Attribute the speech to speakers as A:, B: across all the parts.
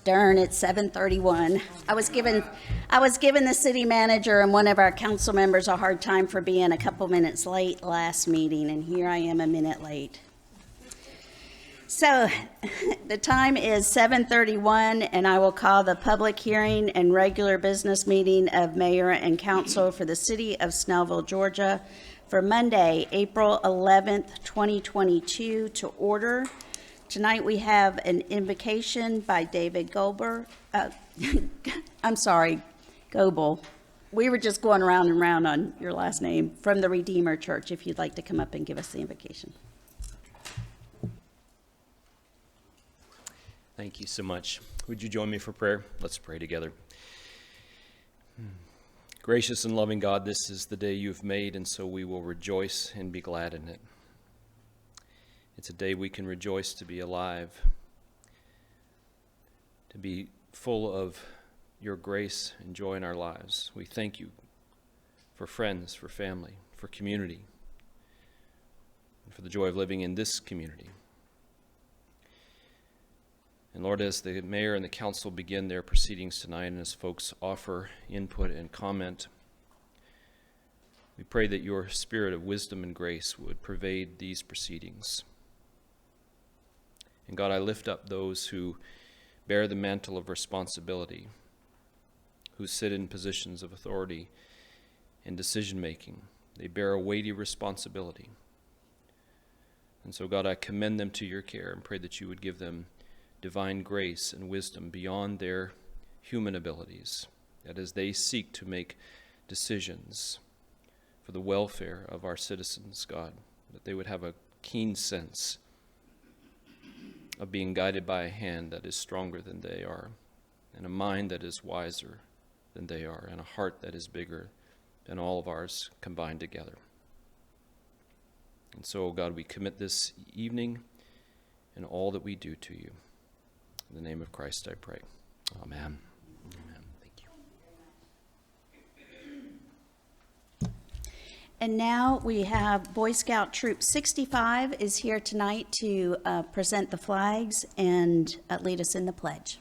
A: Darn, it's 7:31. I was giving the city manager and one of our council members a hard time for being a couple minutes late last meeting, and here I am a minute late. So the time is 7:31, and I will call the public hearing and regular business meeting of mayor and council for the city of Snellville, Georgia, for Monday, April 11th, 2022 to order. Tonight we have an invocation by David Goebel. Goebel. We were just going around and round on your last name, from the Redeemer Church, if you'd like to come up and give us the invocation.
B: Thank you so much. Would you join me for prayer? Let's pray together. Gracious and loving God, this is the day you've made, and so we will rejoice and be glad in it. It's a day we can rejoice to be alive, to be full of your grace and joy in our lives. We thank you for friends, for family, for community, and for the joy of living in this community. And Lord, as the mayor and the council begin their proceedings tonight, and as folks offer input and comment, we pray that your spirit of wisdom and grace would pervade these proceedings. And God, I lift up those who bear the mantle of responsibility, who sit in positions of authority and decision-making. They bear a weighty responsibility. And so, God, I commend them to your care and pray that you would give them divine grace and wisdom beyond their human abilities, that as they seek to make decisions for the welfare of our citizens, God, that they would have a keen sense of being guided by a hand that is stronger than they are, and a mind that is wiser than they are, and a heart that is bigger than all of ours combined together. And so, God, we commit this evening and all that we do to you. In the name of Christ I pray. Amen. Amen. Thank you.
A: And now we have Boy Scout Troop 65 is here tonight to present the flags and lead us in the pledge.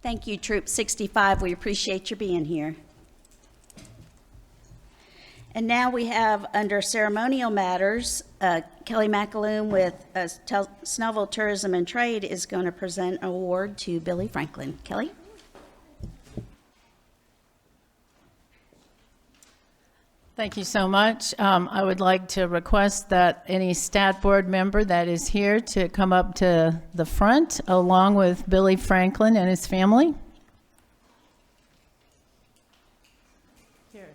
A: Thank you, Troop 65. We appreciate your being here. And now we have, under ceremonial matters, Kelly McAloon with Snellville Tourism and Trade is going to present an award to Billy Franklin. Kelly?
C: Thank you so much. I would like to request that any stat board member that is here to come up to the front along with Billy Franklin and his family. Here.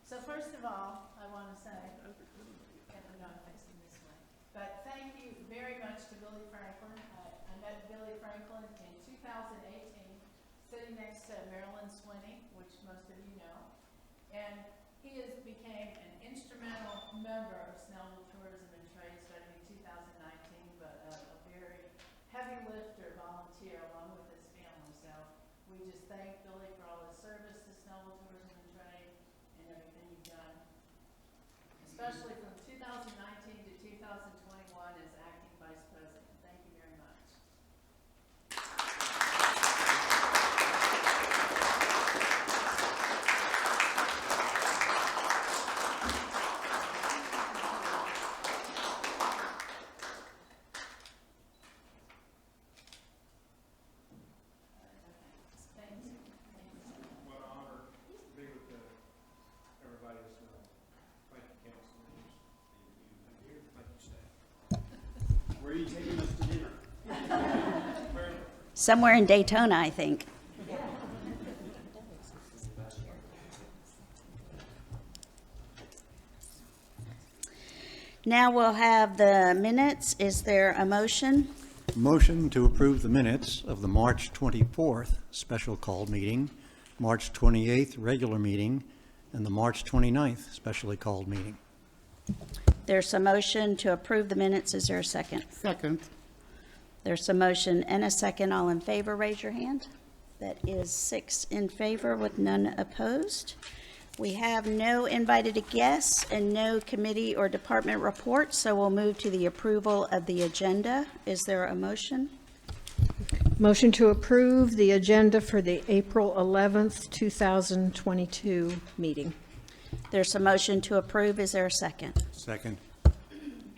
C: So first of all, I want to say, I'm not facing this way, but thank you very much to Billy Franklin. I met Billy Franklin in 2018, sitting next to Marilyn Swinney, which most of you know, and he became an instrumental member of Snellville Tourism and Trade starting in 2019, but a very heavy lifter volunteer along with his family. So we just thank Billy for all his service to Snellville Tourism and Trade and everything you've done, especially from 2019 to 2021 as acting vice president. Thank you very much.
A: Somewhere in Daytona, I think. Now we'll have the minutes. Is there a motion?
D: Motion to approve the minutes of the March 24th special called meeting, March 28th regular meeting, and the March 29th specially called meeting.
A: There's a motion to approve the minutes. Is there a second?
E: Second.
A: There's a motion and a second. All in favor, raise your hand. That is 6 in favor with none opposed. We have no invited guests and no committee or department reports, so we'll move to the approval of the agenda. Is there a motion?
E: Motion to approve the agenda for the April 11th, 2022 meeting.
A: There's a motion to approve. Is there a second?
D: Second.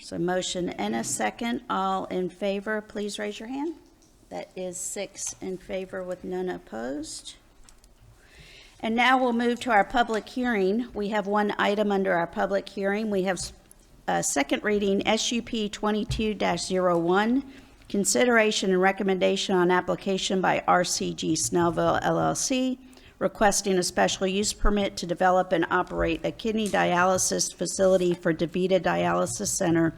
A: So motion and a second. All in favor, please raise your hand. That is 6 in favor with none opposed. And now we'll move to our public hearing. We have one item under our public hearing. We have a second reading, SUP 22-01, consideration and recommendation on application by RCG Snellville LLC, requesting a special use permit to develop and operate a kidney dialysis facility for DaVita Dialysis Center,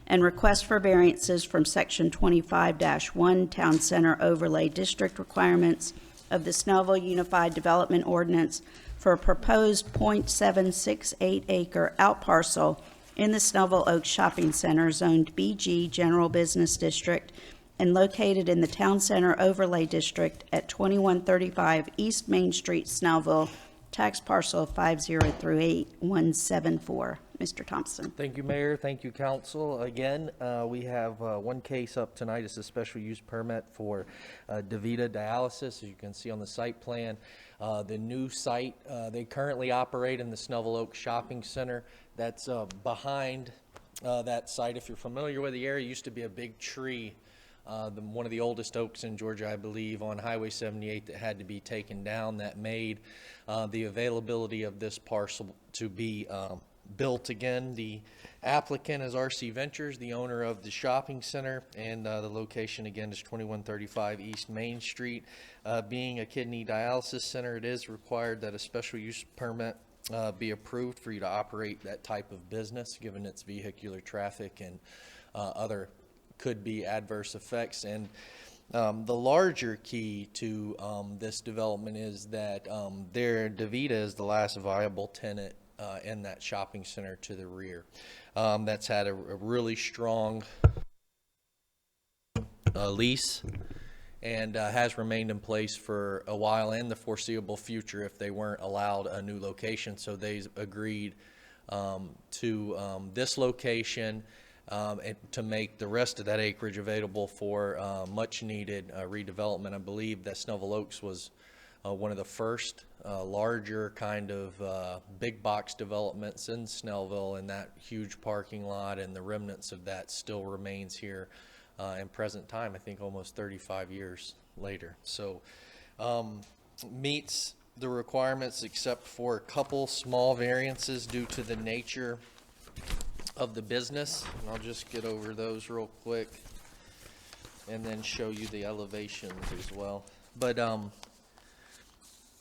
A: and request for variances from Section 25-1 Town Center Overlay District requirements of the Snellville Unified Development Ordinance for a proposed .768 acre outparcel in the Snellville Oaks Shopping Center, zoned BG General Business District, and located in the Town Center Overlay District at 2135 East Main Street, Snellville, tax parcel 5038174. Mr. Thompson.
F: Thank you, Mayor. Thank you, Council. Again, we have one case up tonight. It's a special use permit for DaVita Dialysis. As you can see on the site plan, the new site, they currently operate in the Snellville Oaks Shopping Center. That's behind that site. If you're familiar with the area, it used to be a big tree, one of the oldest oaks in Georgia, I believe, on Highway 78 that had to be taken down. That made the availability of this parcel to be built again. The applicant is RC Ventures, the owner of the shopping center, and the location again is 2135 East Main Street. Being a kidney dialysis center, it is required that a special use permit be approved for you to operate that type of business, given its vehicular traffic and other could be adverse effects. And the larger key to this development is that DaVita is the last viable tenant in that shopping center to the rear. That's had a really strong lease and has remained in place for a while in the foreseeable future if they weren't allowed a new location. So they agreed to this location and to make the rest of that acreage available for much needed redevelopment. I believe that Snellville Oaks was one of the first larger kind of big box developments in Snellville, and that huge parking lot and the remnants of that still remains here in present time, I think almost 35 years later. So meets the requirements except for a couple small variances due to the nature of the business. And I'll just get over those real quick and then show you the elevations as well. But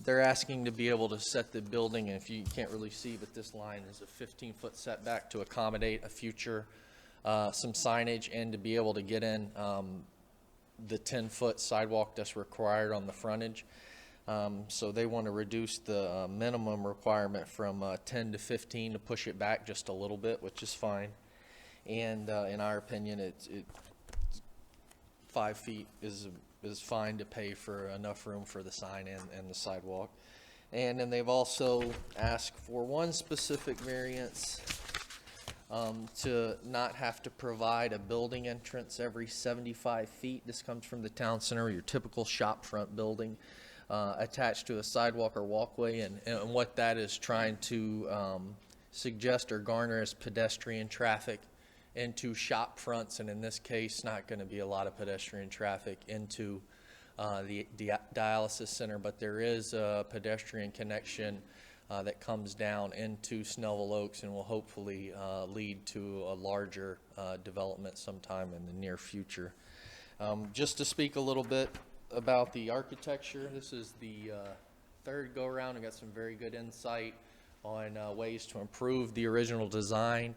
F: they're asking to be able to set the building, and if you can't really see, but this line is a 15-foot setback to accommodate a future some signage, and to be able to get in the 10-foot sidewalk that's required on the frontage. So they want to reduce the minimum requirement from 10 to 15 to push it back just a little bit, which is fine. And in our opinion, it's 5 feet is fine to pay for enough room for the sign and the sidewalk. And then they've also asked for one specific variance to not have to provide a building entrance every 75 feet. This comes from the town center, your typical shop front building, attached to a sidewalk or walkway. And what that is trying to suggest or garner is pedestrian traffic into shop fronts, and in this case, not going to be a lot of pedestrian traffic into the dialysis center, but there is a pedestrian connection that comes down into Snellville Oaks and will hopefully lead to a larger development sometime in the near future. Just to speak a little bit about the architecture. This is the third go-around. I got some very good insight on ways to improve the original design.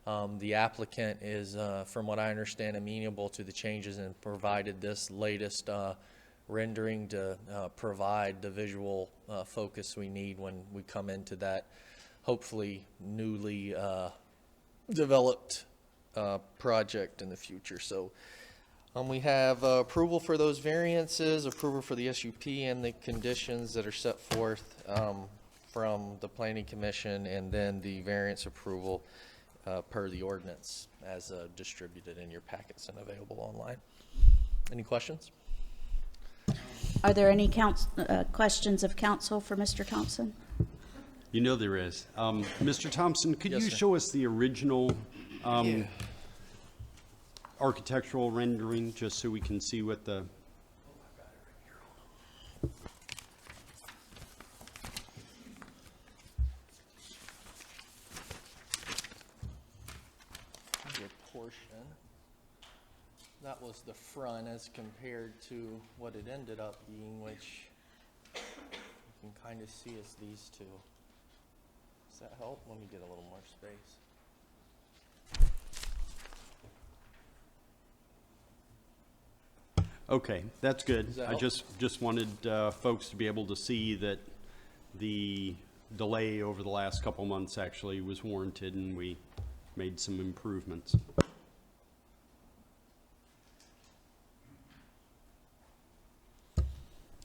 F: The applicant is, from what I understand, amenable to the changes and provided this latest rendering to provide the visual focus we need when we come into that hopefully newly developed project in the future. So we have approval for those variances, approval for the SUP, and the conditions that are set forth from the Planning Commission, and then the variance approval per the ordinance as distributed in your packets and available online. Any questions?
A: Are there any questions of council for Mr. Thompson?
G: You know there is. Mr. Thompson, could
F: Yes,
G: you
F: sir.
G: show us the original architectural rendering, just so we can see what the...
F: Your portion. That was the front as compared to what it ended up being, which you can kind of see as these two. Does that help? Let me get a little more space.
G: Okay, that's good.
F: Does that
G: I
F: help?
G: just wanted folks to be able to see that the delay over the last couple months actually was warranted, and we made some improvements.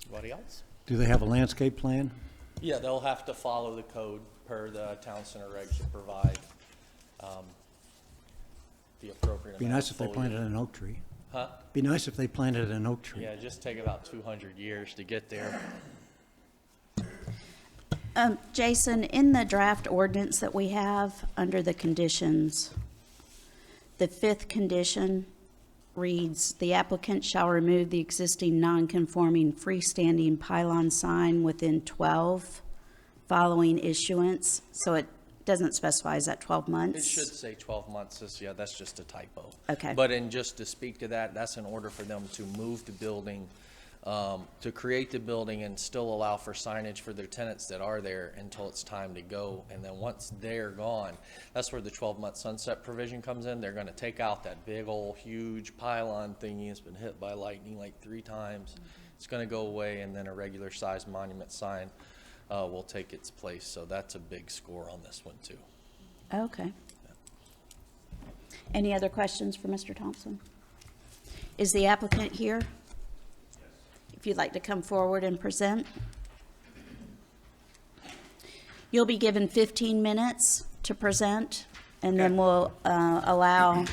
F: Anybody else?
D: Do they have a landscape plan?
F: Yeah, they'll have to follow the code per the town center regs to provide the appropriate
D: Be
F: amount
D: nice
F: of
D: if they
F: foliage.
D: planted an oak tree.
F: Huh?
D: Be nice if they planted an oak tree.
F: Yeah, it just take about 200 years to get there.
A: Jason, in the draft ordinance that we have under the conditions, the fifth condition reads, "The applicant shall remove the existing non-conforming freestanding pylon sign within 12 following issuance." So it doesn't specify, is that 12 months?
F: It should say 12 months. Yeah, that's just a typo.
A: Okay.
F: But in just to speak to that, that's in order for them to move the building, to create the building and still allow for signage for their tenants that are there until it's time to go. And then once they're gone, that's where the 12-month sunset provision comes in. They're going to take out that big old huge pylon thingy. It's been hit by lightning like 3 times. It's going to go away, and then a regular size monument sign will take its place. So that's a big score on this one too.
A: Okay. Any other questions for Mr. Thompson? Is the applicant here? If you'd like to come forward and present. You'll be given 15 minutes to present, and then we'll allow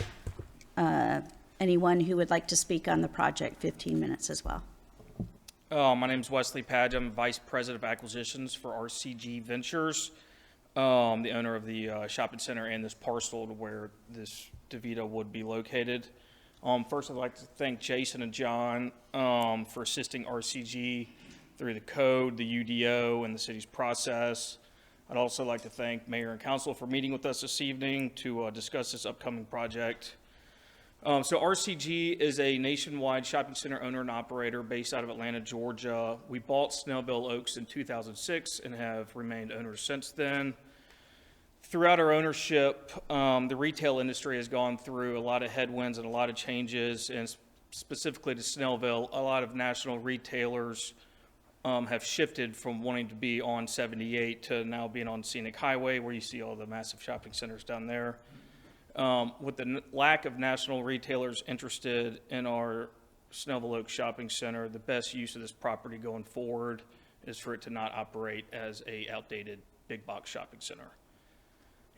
A: anyone who would like to speak on the project 15 minutes as well.
H: My name is Wesley Padge. I'm Vice President of Acquisitions for RCG Ventures, the owner of the shopping center and this parcel to where this DeVita would be located. First, I'd like to thank Jason and John for assisting RCG through the code, the UDO, and the city's process. I'd also like to thank Mayor and Council for meeting with us this evening to discuss this upcoming project. So RCG is a nationwide shopping center owner and operator based out of Atlanta, Georgia. We bought Snellville Oaks in 2006 and have remained owners since then. Throughout our ownership, the retail industry has gone through a lot of headwinds and a lot of changes, and specifically to Snellville, a lot of national retailers have shifted from wanting to be on 78 to now being on Scenic Highway, where you see all the massive shopping centers down there. With the lack of national retailers interested in our Snellville Oaks Shopping Center, the best use of this property going forward is for it to not operate as a outdated big box shopping center.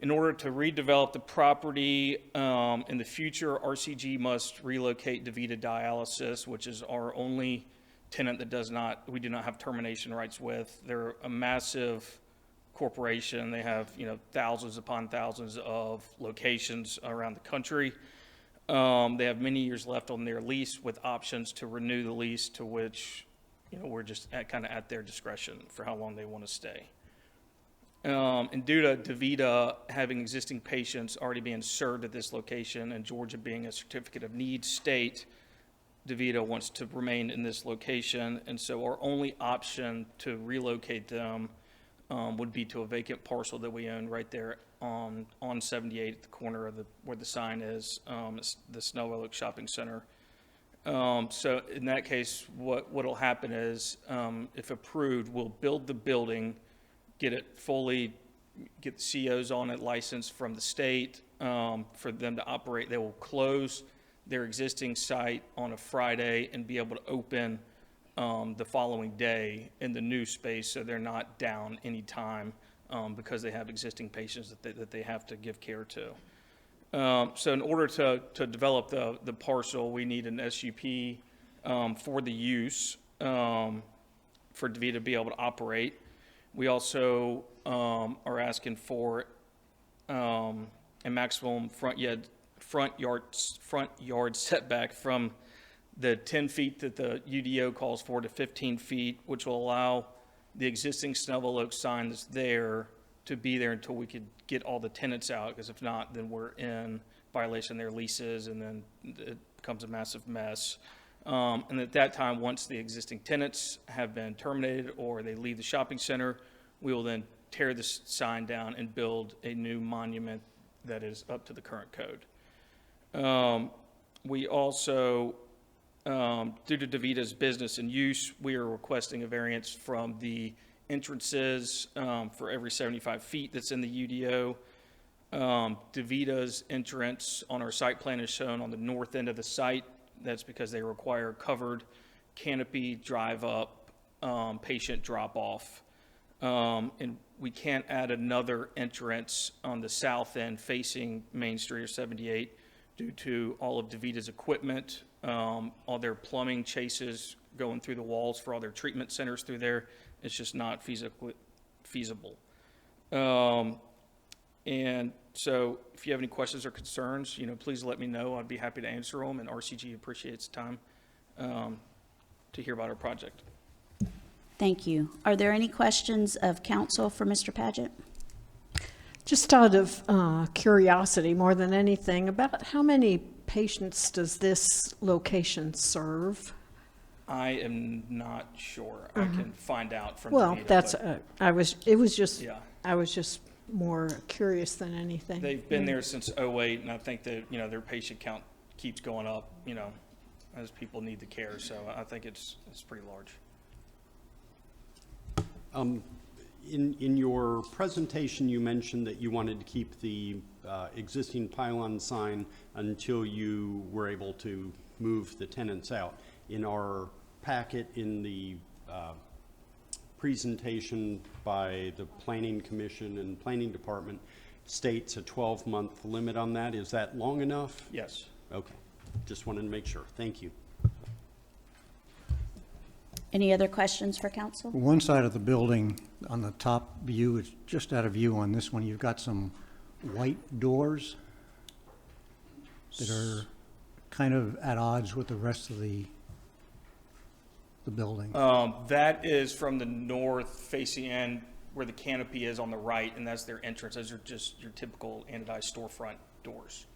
H: In order to redevelop the property in the future, RCG must relocate DeVita Dialysis, which is our only tenant that we do not have termination rights with. They're a massive corporation. They have, thousands upon thousands of locations around the country. They have many years left on their lease with options to renew the lease, to which, we're just kind of at their discretion for how long they want to stay. And due to DeVita having existing patients already being served at this location and Georgia being a certificate of need state, DeVita wants to remain in this location, and so our only option to relocate them would be to a vacant parcel that we own right there on 78 at the corner of where the sign is, the Snellville Shopping Center. So in that case, what'll happen is, if approved, we'll build the building, get the COs on it, licensed from the state, for them to operate. They will close their existing site on a Friday and be able to open the following day in the new space, so they're not down any time because they have existing patients that they have to give care to. So in order to develop the parcel, we need an SUP for the use for DeVita to be able to operate. We also are asking for a maximum front yard setback from the 10 feet that the UDO calls for to 15 feet, which will allow the existing Snellville Oaks sign that's there to be there until we could get all the tenants out, because if not, then we're in violation of their leases, and then it becomes a massive mess. And at that time, once the existing tenants have been terminated or they leave the shopping center, we will then tear this sign down and build a new monument that is up to the current code. We also, due to DeVita's business and use, we are requesting a variance from the entrances for every 75 feet that's in the UDO. DeVita's entrance on our site plan is shown on the north end of the site. That's because they require covered canopy drive up, patient drop off. And we can't add another entrance on the south end facing Main Street or 78 due to all of DeVita's equipment, all their plumbing chases going through the walls for all their treatment centers through there. It's just not feasible. And so if you have any questions or concerns, please let me know. I'd be happy to answer them, and RCG appreciates time to hear about our project.
A: Thank you. Are there any questions of council for Mr. Paget?
E: Just out of curiosity more than anything, about how many patients does this location serve?
H: I am not sure. I can find out from
E: Well,
H: DeVita,
E: that's,
H: but
E: I was
H: yeah.
E: just more curious than anything.
H: They've been there since '08, and I think that, their patient count keeps going up, as people need the care. So I think it's pretty large.
G: In your presentation, you mentioned that you wanted to keep the existing pylon sign until you were able to move the tenants out. In our packet, in the presentation by the Planning Commission and Planning Department, states a 12-month limit on that. Is that long enough?
H: Yes.
G: Okay. Just wanted to make sure. Thank you.
A: Any other questions for council?
D: One side of the building on the top view is just out of view on this one. You've got some white doors that are kind of at odds with the rest of the building.
H: That is from the north facing end where the canopy is on the right, and that's their entrance. Those are just your typical anodized storefront doors.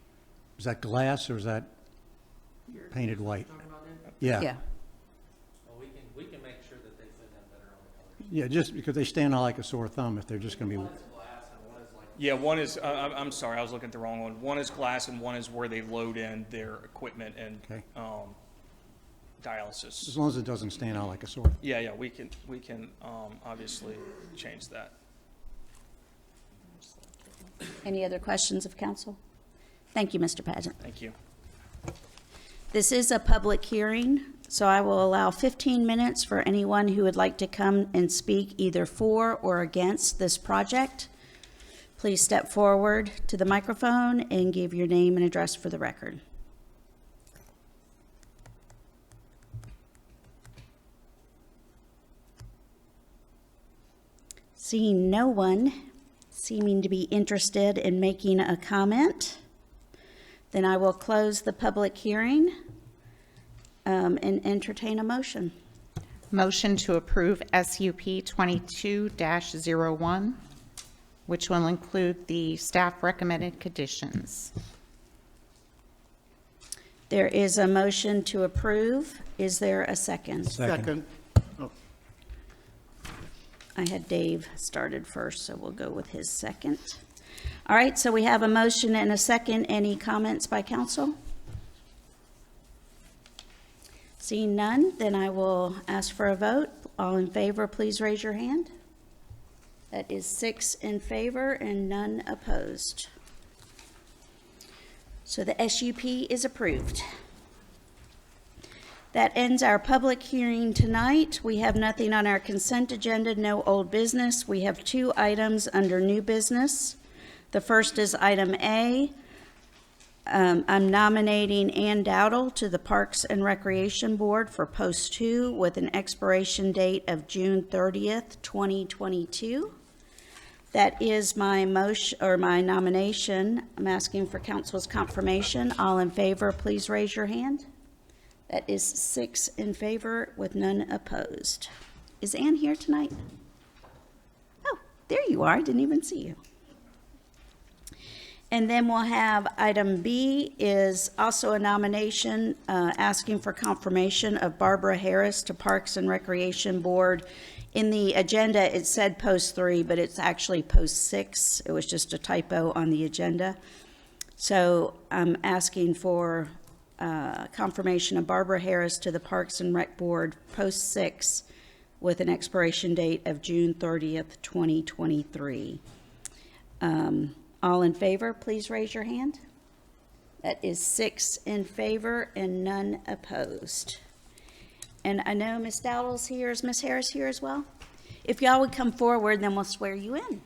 D: Is that glass or is that painted white? Yeah.
A: Yeah.
F: We can make sure that they fit that better on the colors.
D: Yeah, just because they stand out like a sore thumb if they're just going to be.
F: One is glass and one is like.
H: Yeah, one is, I'm sorry, I was looking at the wrong one. One is glass and one is where they load in their equipment and
D: Okay.
H: dialysis.
D: As long as it doesn't stand out like a sore.
H: Yeah, we can obviously change that.
A: Any other questions of council? Thank you, Mr. Paget.
H: Thank you.
A: This is a public hearing, so I will allow 15 minutes for anyone who would like to come and speak either for or against this project. Please step forward to the microphone and give your name and address for the record. Seeing no one seeming to be interested in making a comment, then I will close the public hearing and entertain a motion.
I: Motion to approve SUP 22-01, which will include the staff recommended conditions.
A: There is a motion to approve. Is there a second?
D: Second.
A: I had Dave started first, so we'll go with his second. All right, so we have a motion and a second. Any comments by council? Seeing none, then I will ask for a vote. All in favor, please raise your hand. That is 6 in favor and none opposed. So the SUP is approved. That ends our public hearing tonight. We have nothing on our consent agenda, no old business. We have 2 items under new business. The first is item A. I'm nominating Ann Dowdle to the Parks and Recreation Board for post 2 with an expiration date of June 30th, 2022. That is my motion, or my nomination. I'm asking for council's confirmation. All in favor, please raise your hand. That is 6 in favor with none opposed. Is Ann here tonight? Oh, there you are. I didn't even see you. And then we'll have item B is also a nomination asking for confirmation of Barbara Harris to Parks and Recreation Board. In the agenda, it said post 3, but it's actually post 6. It was just a typo on the agenda. So I'm asking for confirmation of Barbara Harris to the Parks and Rec Board post 6 with an expiration date of June 30th, 2023. All in favor, please raise your hand. That is 6 in favor and none opposed. And I know Ms. Dowdle's here. Is Ms. Harris here as well? If y'all would come forward, then we'll swear you in.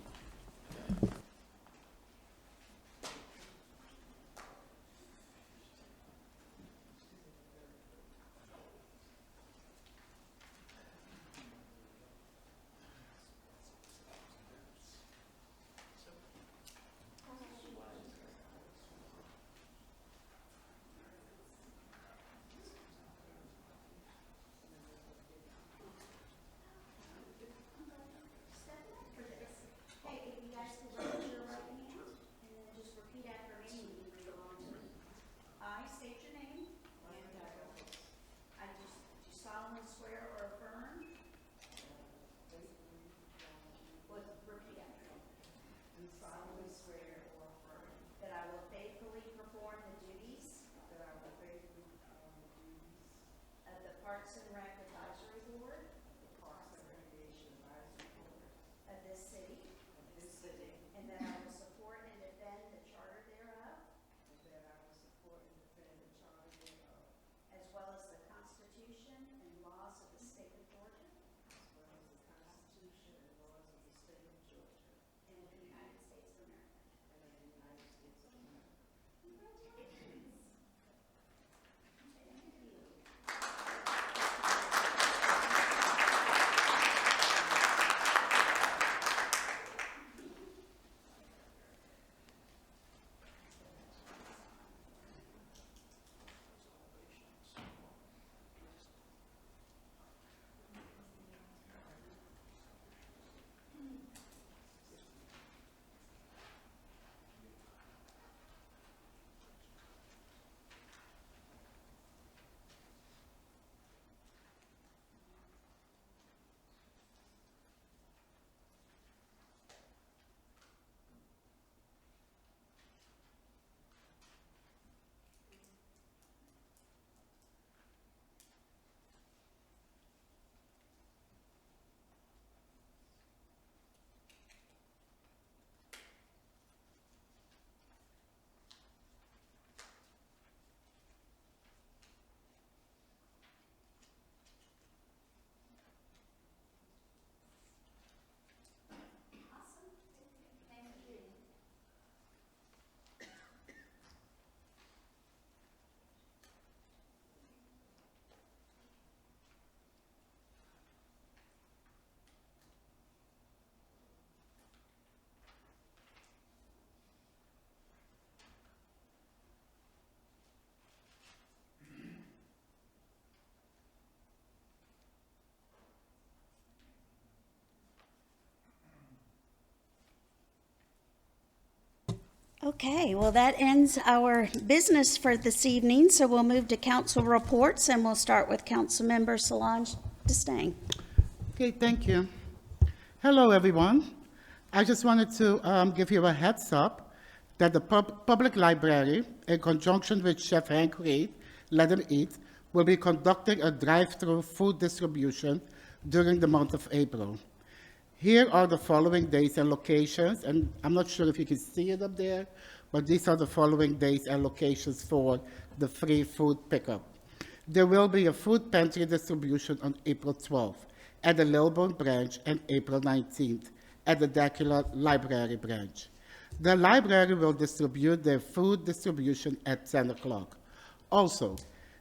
A: Hey, if you guys could raise your right hand and then just repeat after me and you read along to me. I state your name. I do solemnly swear or affirm. Repeat after me. Do solemnly swear or affirm. That I will faithfully perform the duties. That I will faithfully perform the duties. Of the Parks and Rec Advisory Board. The Parks and Recreation Advisory Board. Of this city. And that I will support and defend the charter thereof. As well as the Constitution and laws of the state of Georgia. And of the United States of America. Congratulations. Thank you. Okay, well, that ends our business for this evening, so we'll move to council reports, and we'll start with Councilmember Solange Destang.
J: Okay, thank you. Hello, everyone. I just wanted to give you a heads up that the public library, in conjunction with Chef Hank Reed, Let 'em Eat, will be conducting a drive-through food distribution during the month of April. Here are the following days and locations, and I'm not sure if you can see it up there, but these are the following days and locations for the free food pickup. There will be a food pantry distribution on April 12th at the Lilburn branch and April 19th at the Dacula Library branch. The library will distribute their food distribution at 10 o'clock. Also,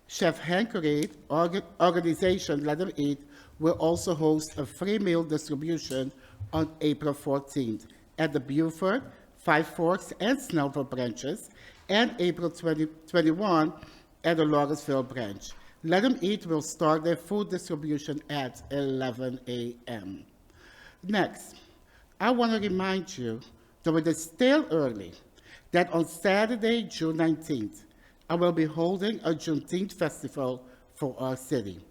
J: Chef Hank Reed, organization Let 'em Eat, will also host a free meal distribution on April 14th at the Beaufort, Five Forks, and Snellville branches, and April 21 at the Lawrenceville branch. Let 'em Eat will start their food distribution at 11 a.m. Next, I want to remind you, though it is still early, that on Saturday, June 19th, I will be holding a Juneteenth festival for our city.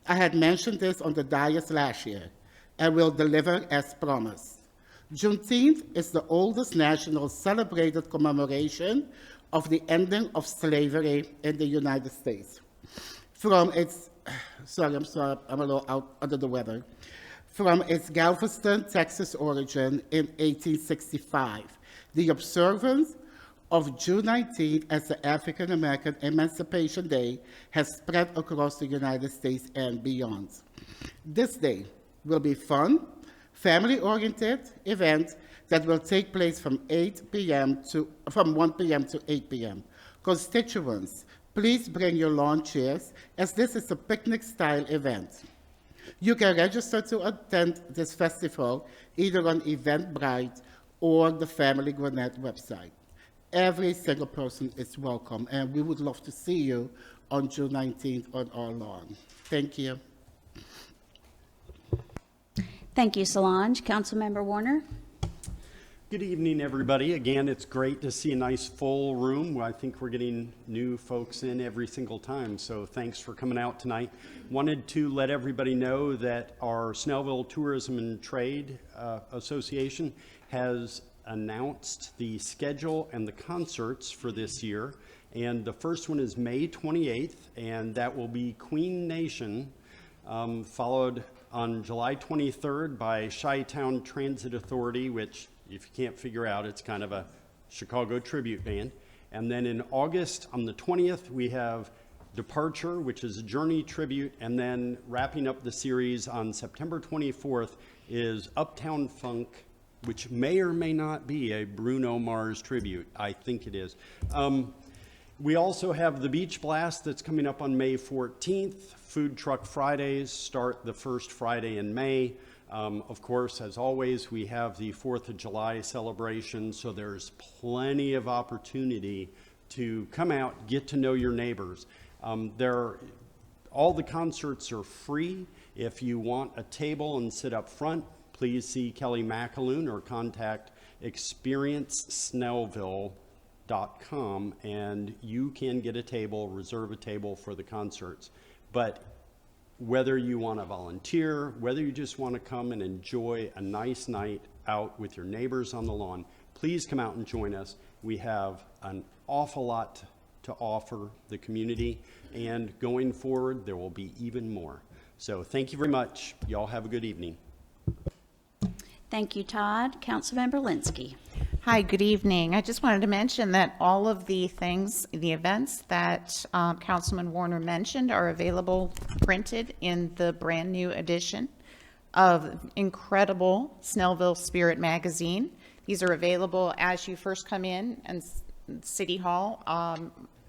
J: I had mentioned this on the dais last year and will deliver as promised. Juneteenth is the oldest national celebrated commemoration of the ending of slavery in the United States. From its, I'm a little out under the weather. From its Galveston, Texas origin in 1865, the observance of June 19th as the African American Emancipation Day has spread across the United States and beyond. This day will be fun, family-oriented event that will take place from 1 p.m. to 8 p.m. Constituents, please bring your lawn chairs, as this is a picnic-style event. You can register to attend this festival either on Eventbrite or the Family Gwinnett website. Every single person is welcome, and we would love to see you on June 19th on our lawn. Thank you.
A: Thank you, Solange. Councilmember Warner?
G: Good evening, everybody. Again, it's great to see a nice full room. I think we're getting new folks in every single time, so thanks for coming out tonight. Wanted to let everybody know that our Snellville Tourism and Trade Association has announced the schedule and the concerts for this year. And the first one is May 28th, and that will be Queen Nation, followed on July 23rd by Chi-Town Transit Authority, which, if you can't figure out, it's kind of a Chicago tribute band. And then in August, on the 20th, we have Departure, which is a Journey tribute. And then wrapping up the series on September 24th is Uptown Funk, which may or may not be a Bruno Mars tribute. I think it is. We also have the Beach Blast that's coming up on May 14th. Food Truck Fridays start the first Friday in May. Of course, as always, we have the 4th of July celebration, so there's plenty of opportunity to come out, get to know your neighbors. All the concerts are free. If you want a table and sit up front, please see Kelly McAloon or contact experiencesnellville.com, and you can get a table, reserve a table for the concerts. But whether you want to volunteer, whether you just want to come and enjoy a nice night out with your neighbors on the lawn, please come out and join us. We have an awful lot to offer the community, and going forward, there will be even more. So thank you very much. Y'all have a good evening.
A: Thank you, Todd. Councilmember Linsky.
I: Hi, good evening. I just wanted to mention that all of the things, the events that Councilman Warner mentioned are available printed in the brand new edition of incredible Snellville Spirit magazine. These are available as you first come in and City Hall.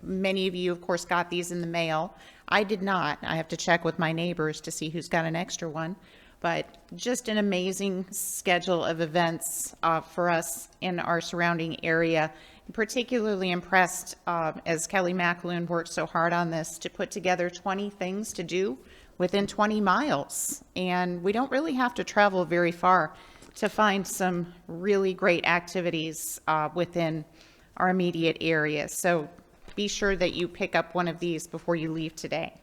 I: Many of you, of course, got these in the mail. I did not. I have to check with my neighbors to see who's got an extra one. But just an amazing schedule of events for us in our surrounding area. I'm particularly impressed as Kelly McAloon worked so hard on this to put together 20 things to do within 20 miles. And we don't really have to travel very far to find some really great activities within our immediate area. So be sure that you pick up one of these before you leave today.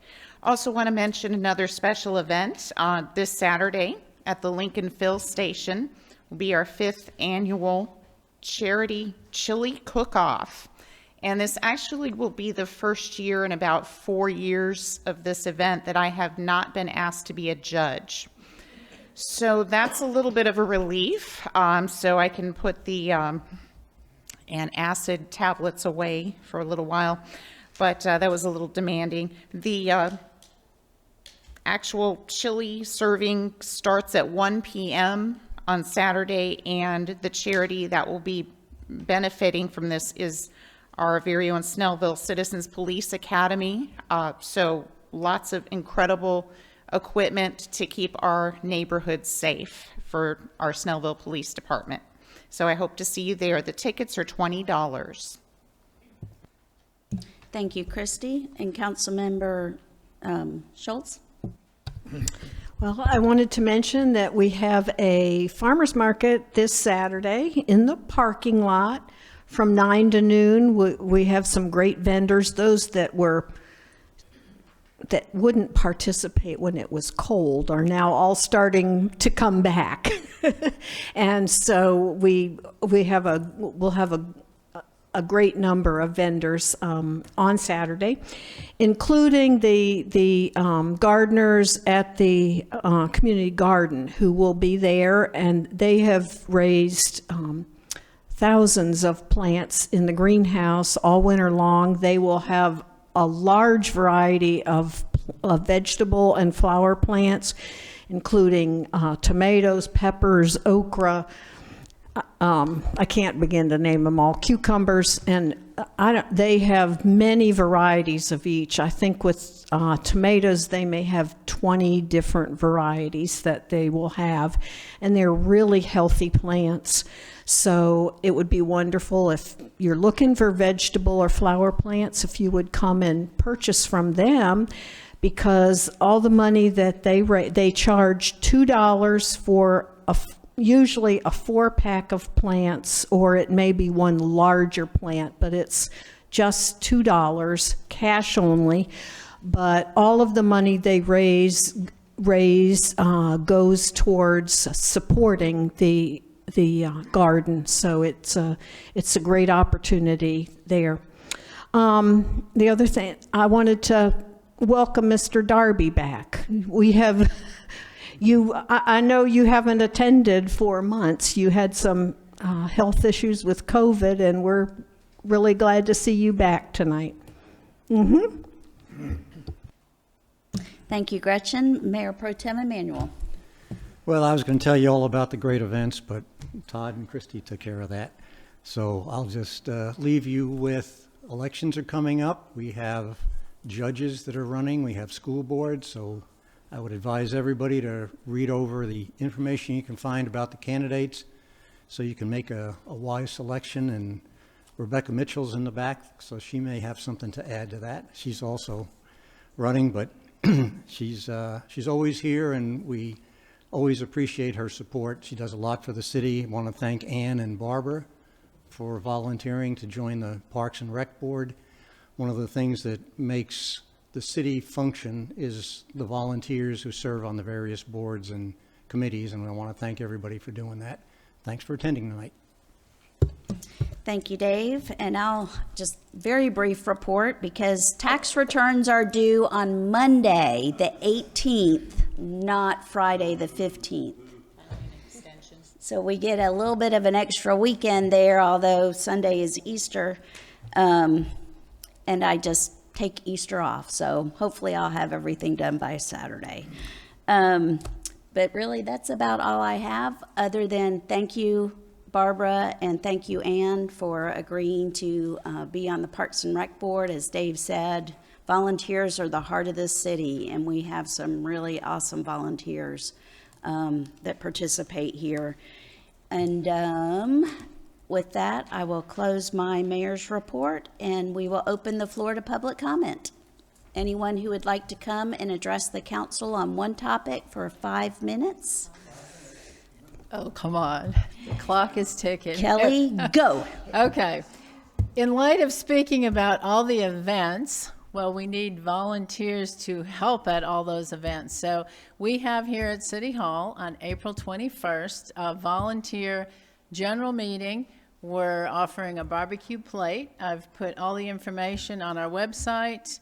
I: Also want to mention another special event this Saturday at the Lincoln Fill Station will be our 5th annual charity chili cook-off. And this actually will be the first year in about 4 years of this event that I have not been asked to be a judge. So that's a little bit of a relief. So I can put the antacid tablets away for a little while, but that was a little demanding. The actual chili serving starts at 1 p.m. on Saturday, and the charity that will be benefiting from this is our very own Snellville Citizens Police Academy. So lots of incredible equipment to keep our neighborhoods safe for our Snellville Police Department. So I hope to see you there. The tickets are $20.
A: Thank you, Christy. And Councilmember Schultz?
E: Well, I wanted to mention that we have a farmer's market this Saturday in the parking lot from 9 to noon. We have some great vendors, those that wouldn't participate when it was cold are now all starting to come back. And so we'll have a great number of vendors on Saturday, including the gardeners at the community garden who will be there, and they have raised thousands of plants in the greenhouse all winter long. They will have a large variety of vegetable and flower plants, including tomatoes, peppers, okra. I can't begin to name them all. Cucumbers, and they have many varieties of each. I think with tomatoes, they may have 20 different varieties that they will have, and they're really healthy plants. So it would be wonderful if you're looking for vegetable or flower plants, if you would come and purchase from them, because all the money that they charge $2 for usually a 4-pack of plants, or it may be one larger plant, but it's just $2, cash only. But all of the money they raise goes towards supporting the garden. So it's a great opportunity there. The other thing, I wanted to welcome Mr. Darby back. We have I know you haven't attended for months. You had some health issues with COVID, and we're really glad to see you back tonight.
A: Thank you, Gretchen. Mayor Pro Tem Emanuel.
D: Well, I was going to tell you all about the great events, but Todd and Christy took care of that. So I'll just leave you with elections are coming up. We have judges that are running. We have school boards. So I would advise everybody to read over the information you can find about the candidates so you can make a wise selection. And Rebecca Mitchell's in the back, so she may have something to add to that. She's also running, but she's always here, and we always appreciate her support. She does a lot for the city. I want to thank Ann and Barbara for volunteering to join the Parks and Rec Board. One of the things that makes the city function is the volunteers who serve on the various boards and committees, and I want to thank everybody for doing that. Thanks for attending tonight.
A: Thank you, Dave. And I'll just very brief report, because tax returns are due on Monday, the 18th, not Friday, the 15th. So we get a little bit of an extra weekend there, although Sunday is Easter. And I just take Easter off. So hopefully I'll have everything done by Saturday. But really, that's about all I have, other than thank you, Barbara, and thank you, Ann, for agreeing to be on the Parks and Rec Board. As Dave said, volunteers are the heart of this city, and we have some really awesome volunteers that participate here. And with that, I will close my mayor's report, and we will open the floor to public comment. Anyone who would like to come and address the council on one topic for 5 minutes?
K: Oh, come on. The clock is ticking.
A: Kelly, go.
K: Okay.
C: In light of speaking about all the events, well, we need volunteers to help at all those events. So we have here at City Hall on April 21st, a volunteer general meeting. We're offering a barbecue plate. I've put all the information on our website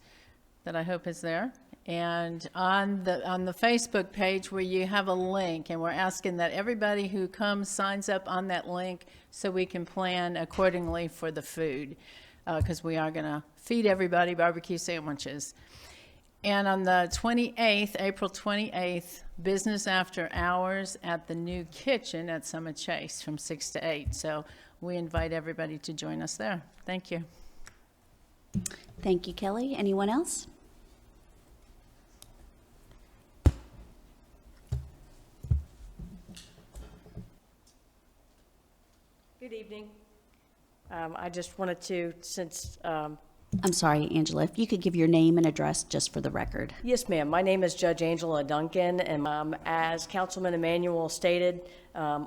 C: that I hope is there. And on the Facebook page where you have a link, and we're asking that everybody who comes signs up on that link so we can plan accordingly for the food, because we are going to feed everybody barbecue sandwiches. And on the 28th, April 28th, business after hours at the new kitchen at Summit Chase from 6 to 8. So we invite everybody to join us there. Thank you.
A: Thank you, Kelly. Anyone else?
K: Good evening. I just wanted to, since,
A: I'm sorry, Angela, if you could give your name and address just for the record.
K: yes, ma'am, my name is Judge Angela Duncan, and as Councilman Emanuel stated,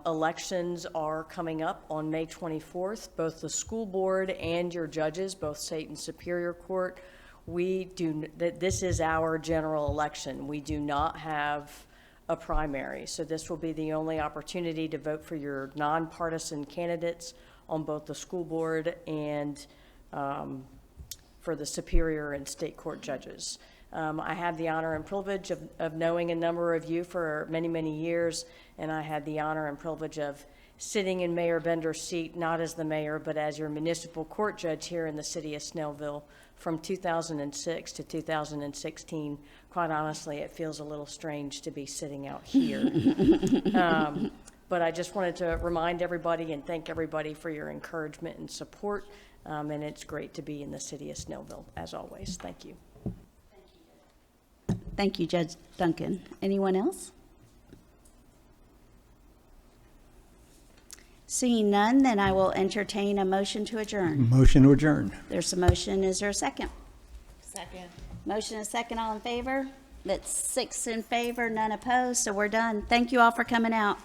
K: elections are coming up on May 24th. Both the school board and your judges, both state and superior court, this is our general election. We do not have a primary, so this will be the only opportunity to vote for your nonpartisan candidates on both the school board and for the superior and state court judges. I had the honor and privilege of knowing a number of you for many, many years, and I had the honor and privilege of sitting in Mayor Bender's seat, not as the mayor, but as your municipal court judge here in the city of Snellville from 2006 to 2016. Quite honestly, it feels a little strange to be sitting out here. But I just wanted to remind everybody and thank everybody for your encouragement and support. And it's great to be in the city of Snellville, as always. Thank you.
A: Thank you, Judge Duncan. Anyone else? Seeing none, then I will entertain a motion to adjourn.
D: Motion to adjourn.
A: There's a motion. Is there a second?
I: Second.
A: Motion and second. All in favor? That's 6 in favor, none opposed. So we're done. Thank you all for coming out.